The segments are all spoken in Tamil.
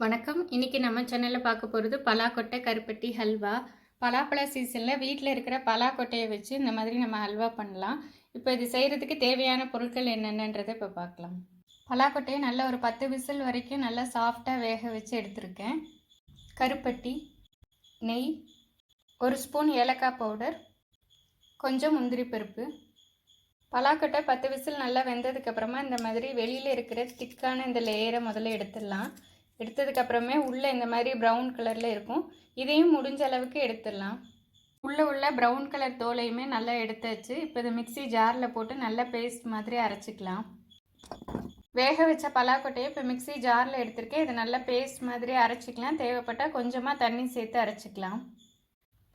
வணக்கம். இன்னைக்கு நம்ம சேனல்ல பார்க்க போகிறது பலாக்கொட்டை கருப்பட்டி ஹல்வா. பலாப்பழ சீசனில் வீட்டில் இருக்கிற பலாக்கொட்டையை வச்சு இந்த மாதிரி நம்ம ஹல்வா பண்ணலாம். இப்போ இது செய்கிறதுக்கு தேவையான பொருட்கள் என்னென்னன்றதை இப்போ பார்க்கலாம். பலாக்கொட்டையை நல்லா ஒரு 10 விசில் வரைக்கும் நல்லா சாஃப்டாக வேக வச்சு எடுத்திருக்கேன். கருப்பட்டி, நெய், 1 ஸ்பூன் ஏலக்காய் பவுடர், கொஞ்சம் முந்திரி பருப்பு. பலாக்கொட்டை 10 விசில் நல்லா வெந்ததுக்கப்புறமா இந்த மாதிரி வெளியில் இருக்கிற திக்கான இந்த லேயரை முதல்ல எடுத்துடலாம். எடுத்ததுக்கப்புறமே உள்ளே இந்த மாதிரி ப்ரௌன் கலரில் இருக்கும். இதையும் முடிஞ்ச அளவுக்கு எடுத்துடலாம். உள்ள ப்ரௌன் கலர் தோலையுமே நல்லா எடுத்தாச்சு. இப்போ இதை மிக்ஸி ஜாரில் போட்டு நல்லா பேஸ்ட் மாதிரி அரைச்சிக்கலாம். வேக வச்ச பலாக்கொட்டையை இப்போ மிக்ஸி ஜாரில் எடுத்திருக்கேன். இதை நல்லா பேஸ்ட் மாதிரி அரைச்சிக்கலாம். தேவைப்பட்டால் கொஞ்சமாக தண்ணி சேர்த்து அரைச்சிக்கலாம்.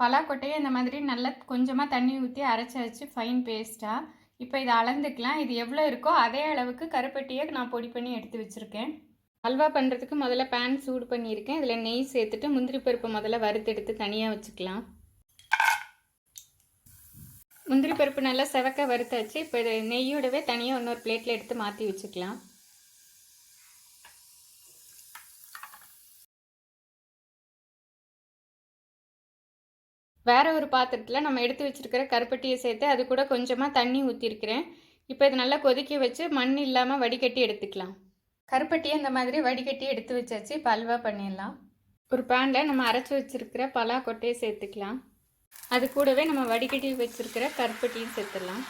பலாக்கொட்டையை இந்த மாதிரி நல்லா கொஞ்சமாக தண்ணி ஊற்றி அரைச்சாச்சு ஃபைன் பேஸ்ட்டாக. இப்போ இதை அளந்துக்கலாம். இது எவ்வளோ இருக்கோ அதே அளவுக்கு கருப்பட்டியை நான் பொடி பண்ணி எடுத்து வச்சுருக்கேன். ஹல்வா பண்ணுறதுக்கு முதல்ல பேன் சூடு பண்ணியிருக்கேன். இதில் நெய் சேர்த்துட்டு முந்திரி பருப்பு முதல்ல வறுத்தெடுத்து தனியாக வச்சுக்கலாம். முந்திரி பருப்பு நல்லா செவக்க வறுத்தாச்சு. இப்போ இதை நெய்யோடவே தனியாக இன்னொரு பிளேட்டில் எடுத்து மாற்றி வச்சுக்கலாம். வேறு ஒரு பாத்திரத்தில் நம்ம எடுத்து வச்சுருக்கிற கருப்பட்டியை சேர்த்து அது கூட கொஞ்சமாக தண்ணி ஊற்றிருக்கிறேன். இப்போ இதை நல்லா கொதிக்க வச்சு மண் இல்லாமல் வடிகட்டி எடுத்துக்கலாம். கருப்பட்டியை இந்த மாதிரி வடிகட்டி எடுத்து வச்சாச்சு. இப்போ ஹல்வா பண்ணிடலாம். ஒரு பேனில் நம்ம அரைச்சி வச்சுருக்கிற பலாக்கொட்டையை சேர்த்துக்கலாம். அது கூடவே நம்ம வடிகட்டி வச்சுருக்கிற கருப்பட்டியும் சேர்த்துடலாம்.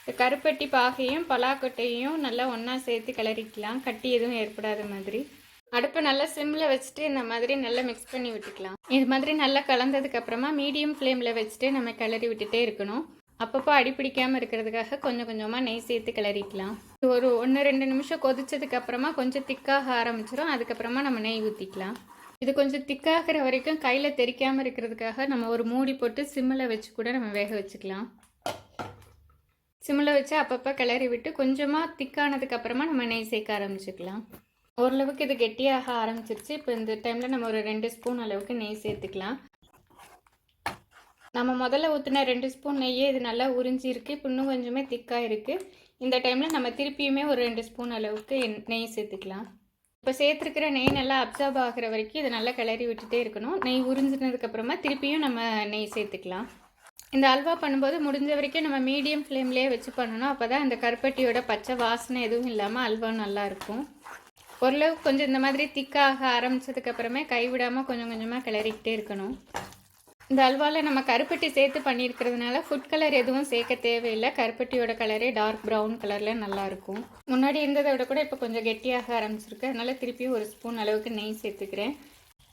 இந்த கருப்பட்டி பாகையும் பலாக்கொட்டையும் நல்லா ஒன்றா சேர்த்து கிளறிக்கலாம். கட்டி எதுவும் ஏற்படாத மாதிரி. அடுப்பை நல்லா சிம்மில் வச்சுட்டு இந்த மாதிரி நல்லா மிக்ஸ் பண்ணி விட்டுக்கலாம். இது மாதிரி நல்லா கலந்ததுக்கப்புறமா மீடியம் ஃப்ளேமில் வச்சுட்டு நம்ம கிளறி விட்டுட்டே இருக்கணும். அப்பப்போ அடிப்பிடிக்காமல் இருக்கிறதுக்காக கொஞ்சம் கொஞ்சமாக நெய் சேர்த்து கிளறிக்கலாம். ஒரு 1-2 நிமிஷம் கொதிச்சதுக்கப்புறமா கொஞ்சம் திக்காக ஆரம்பிச்சிடும். அதுக்கப்புறமா நம்ம நெய் ஊற்றிக்கலாம். இது கொஞ்சம் திக்காகிற வரைக்கும் கையில் தெறிக்காமல் இருக்கிறதுக்காக நம்ம ஒரு மூடி போட்டு சிம்மில் வச்சு கூட நம்ம வேக வச்சுக்கலாம். சிம்மில் வச்சு அப்பப்போ கிளறி விட்டு கொஞ்சமாக திக்கானதுக்கப்புறமா நம்ம நெய் சேர்க்க ஆரம்பிச்சுக்கலாம். ஓரளவுக்கு இது கெட்டியாக ஆரம்பிச்சிருச்சு. இப்போ இந்த டைமில் நம்ம ஒரு 2 ஸ்பூன் அளவுக்கு நெய் சேர்த்துக்கலாம். நம்ம முதல்ல ஊற்றின 2 ஸ்பூன் நெய்யே இது நல்லா உறிஞ்சிருக்கு. இப்போ இன்னும் கொஞ்சமே திக்காக இருக்குது. இந்த டைமில் நம்ம திருப்பியுமே ஒரு 2 ஸ்பூன் அளவுக்கு நெய் சேர்த்துக்கலாம். இப்போ சேர்த்துருக்கிற நெய் நல்லா அப்சார்ப் ஆகிற வரைக்கும் இதை நல்லா கிளறி விட்டுட்டே இருக்கணும். நெய் உறிஞ்சினதுக்கப்புறமா திருப்பியும் நம்ம நெய் சேர்த்துக்கலாம். இந்த ஹல்வா பண்ணும்போது முடிஞ்ச வரைக்கும் நம்ம மீடியம் ஃப்ளேம்லேயே வச்சு பண்ணணும். அப்போ தான் அந்த கருப்பட்டியோட பச்சை வாசனை எதுவும் இல்லாமல் ஹல்வா நல்லாயிருக்கும். ஓரளவுக்கு கொஞ்சம் இந்த மாதிரி திக்காக ஆரம்பித்ததுக்கப்புறமே கைவிடாமல் கொஞ்சம் கொஞ்சமாக கிளறிக்கிட்டே இருக்கணும். இந்த ஹல்வாவில் நம்ம கருப்பட்டி சேர்த்து பண்ணியிருக்கிறதுனால ஃபுட் கலர் எதுவும் சேர்க்க தேவையில்லை. கருப்பட்டியோட கலரே டார்க் ப்ரௌன் கலரில் நல்லாயிருக்கும். முன்னாடி இருந்ததை விட கூட இப்போ கொஞ்சம் கெட்டியாக ஆரம்பிச்சிருக்கு. அதனால் திருப்பியும் 1 ஸ்பூன் அளவுக்கு நெய் சேர்த்துக்கிறேன்.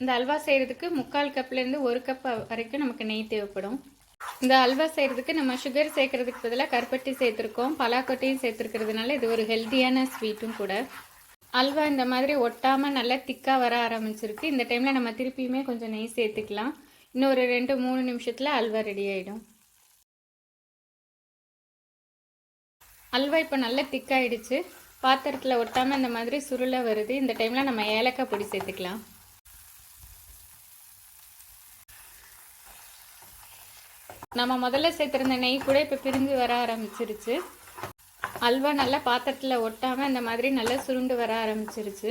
இந்த ஹல்வா செய்கிறதுக்கு 3/4 கப்லேருந்து 1 கப் வரைக்கும் நமக்கு நெய் தேவைப்படும். இந்த ஹல்வா செய்கிறதுக்கு நம்ம சுகர் சேர்க்குறதுக்கு பதிலாக கருப்பட்டி சேர்த்துருக்கோம். பலாக்கொட்டையும் சேர்த்துருக்கிறதுனால இது ஒரு ஹெல்த்தியான ஸ்வீட்டும் கூட. ஹல்வா இந்த மாதிரி ஒட்டாமல் நல்லா திக்காக வர ஆரம்பிச்சிருக்கு. இந்த டைமில் நம்ம திருப்பியுமே கொஞ்சம் நெய் சேர்த்துக்கலாம். இன்னும் ஒரு 2-3 நிமிஷத்தில் ஹல்வா ரெடி ஆகிடும். ஹல்வா இப்போ நல்லா திக்காயிடுச்சு. பாத்திரத்தில் ஒட்டாமல் இந்த மாதிரி சுருளை வருது. இந்த டைமில் நம்ம ஏலக்காய் பொடி சேர்த்துக்கலாம். நம்ம முதல்ல சேர்த்துருந்த நெய் கூட இப்போ பிரிஞ்சு வர ஆரம்பிச்சிருச்சு. ஹல்வா நல்லா பாத்திரத்தில் ஒட்டாமல் இந்த மாதிரி நல்லா சுருண்டு வர ஆரம்பிச்சிருச்சு.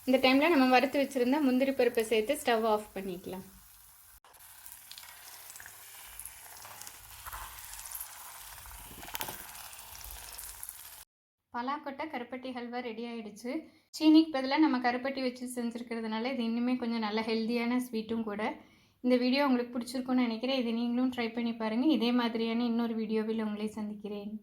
இந்த டைமில் நம்ம வறுத்து வச்சுருந்த முந்திரி பருப்பை சேர்த்து ஸ்டவ் ஆஃப் பண்ணிக்கலாம். பலாக்கொட்டை கருப்பட்டி ஹல்வா ரெடி ஆகிடுச்சு. சீனிக்கு பதிலாக நம்ம கருப்பட்டி வச்சு செஞ்சுருக்கிறதுனால இது இன்னுமே கொஞ்சம் நல்ல ஹெல்த்தியான ஸ்வீட்டும் கூட. இந்த வீடியோ உங்களுக்கு பிடிச்சிருக்குன்னு நினைக்கிறேன். இதை நீங்களும் ட்ரை பண்ணி பாருங்கள். இதே மாதிரியான இன்னொரு வீடியோவில் உங்களை சந்திக்கிறேன்.